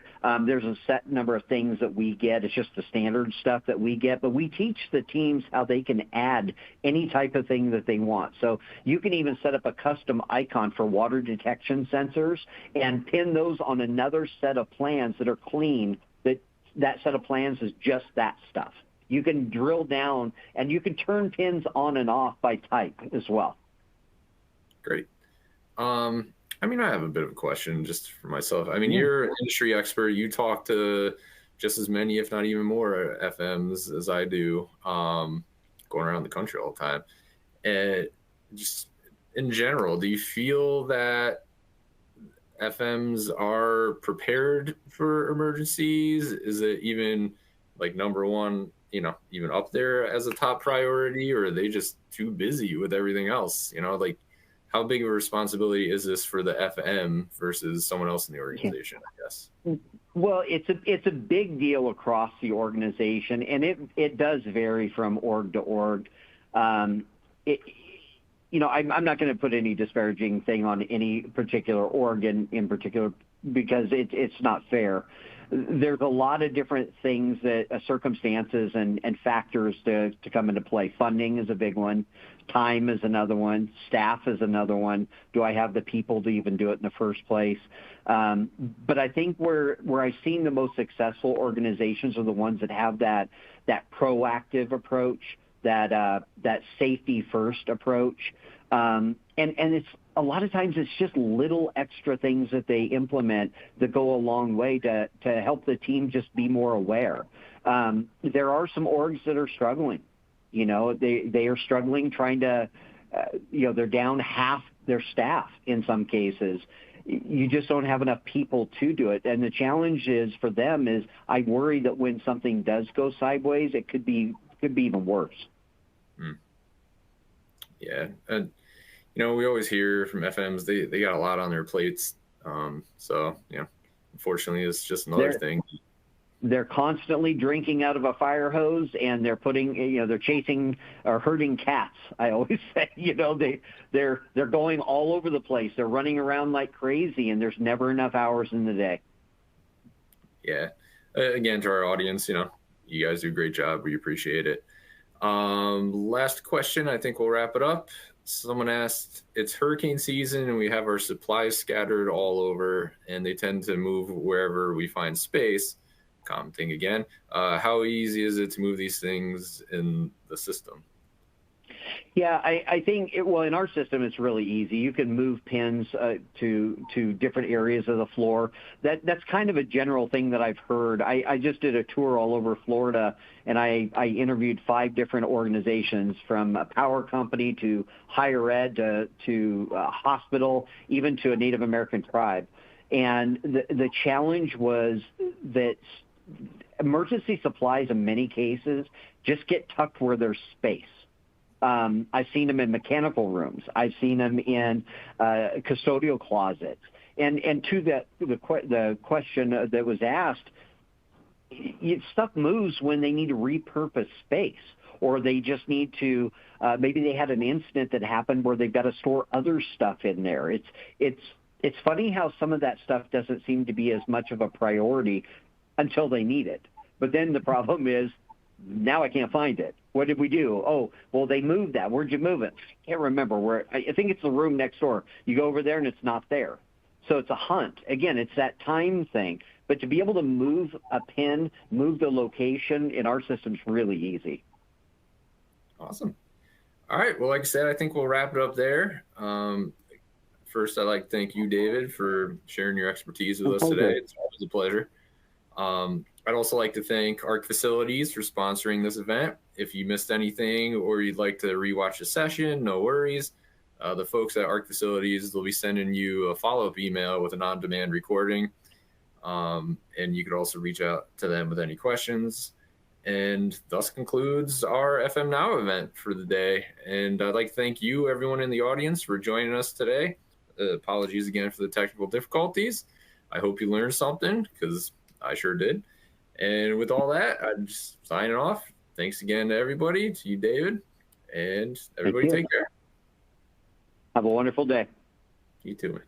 there's a set number of things that we get. It's just the standard stuff that we get, but we teach the teams how they can add any type of thing that they want. So you can even set up a custom icon for water detection sensors and pin those on another set of plans that are clean. That set of plans is just that stuff. You can drill down, and you can turn pins on and off by type as well. Great. I have a bit of a question just for myself. You're an industry expert. You talk to just as many, if not even more, FMs as I do, going around the country all the time. And just in general, do you feel that FMs are prepared for emergencies? Is it even number one, even up there as a top priority, or are they just too busy with everything else? How big of a responsibility is this for the FM versus someone else in the organization, I guess? Well, it's a big deal across the organization, and it does vary from org to org. I'm not going to put any disparaging thing on any particular org in particular, because it's not fair. There's a lot of different things that circumstances and factors to come into play. Funding is a big one. Time is another one. Staff is another one. Do I have the people to even do it in the first place? But I think where I've seen the most successful organizations are the ones that have that proactive approach, that safety first approach. And it's a lot of times it's just little extra things that they implement that go a long way to help the team just be more aware. There are some orgs that are struggling. They are struggling trying to, they're down half their staff in some cases. You just don't have enough people to do it. And the challenge is for them is I worry that when something does go sideways, it could be even worse. Yeah. And, we always hear from FMs, they got a lot on their plates. So, unfortunately, it's just another thing. They're constantly drinking out of a fire hose, and they're they're chasing or herding cats. I always say, they're going all over the place. They're running around like crazy, and there's never enough hours in the day. Yeah. Again, to our audience, you guys do a great job. We appreciate it. Last question. I think we'll wrap it up. Someone asked, it's hurricane season and we have our supplies scattered all over and they tend to move wherever we find space. Common thing again. How easy is it to move these things in the system? Yeah, I think, in our system, it's really easy. You can move pins to different areas of the floor. That's kind of a general thing that I've heard. I just did a tour all over Florida, and I interviewed 5 different organizations, from a power company to higher ed to a hospital, even to a Native American tribe. And the challenge was that emergency supplies in many cases just get tucked where there's space. I've seen them in mechanical rooms. I've seen them in custodial closets. And to the question that was asked, stuff moves when they need to repurpose space, or they just need to, maybe they had an incident that happened where they've got to store other stuff in there. It's funny how some of that stuff doesn't seem to be as much of a priority until they need it. But then the problem is, now I can't find it. What did we do? Oh, well, they moved that. Where'd you move it? I can't remember where. I think it's the room next door. You go over there and it's not there. So it's a hunt. Again, it's that time thing. But to be able to move a pin, move the location in our system's really easy. Awesome. All right. Well, like I said, I think we'll wrap it up there. First, I'd like to thank you, David, for sharing your expertise with us today. It's always a pleasure. I'd also like to thank ARC Facilities for sponsoring this event. If you missed anything or you'd like to rewatch the session, no worries. The folks at ARC Facilities will be sending you a follow-up email with an on-demand recording. And you could also reach out to them with any questions. And thus concludes our FM Now event for the day. And I'd like to thank you, everyone in the audience, for joining us today. Apologies again for the technical difficulties. I hope you learned something, because I sure did. And with all that, I'm just signing off. Thanks again to everybody, to you, David, and everybody take care. Have a wonderful day. You too, man.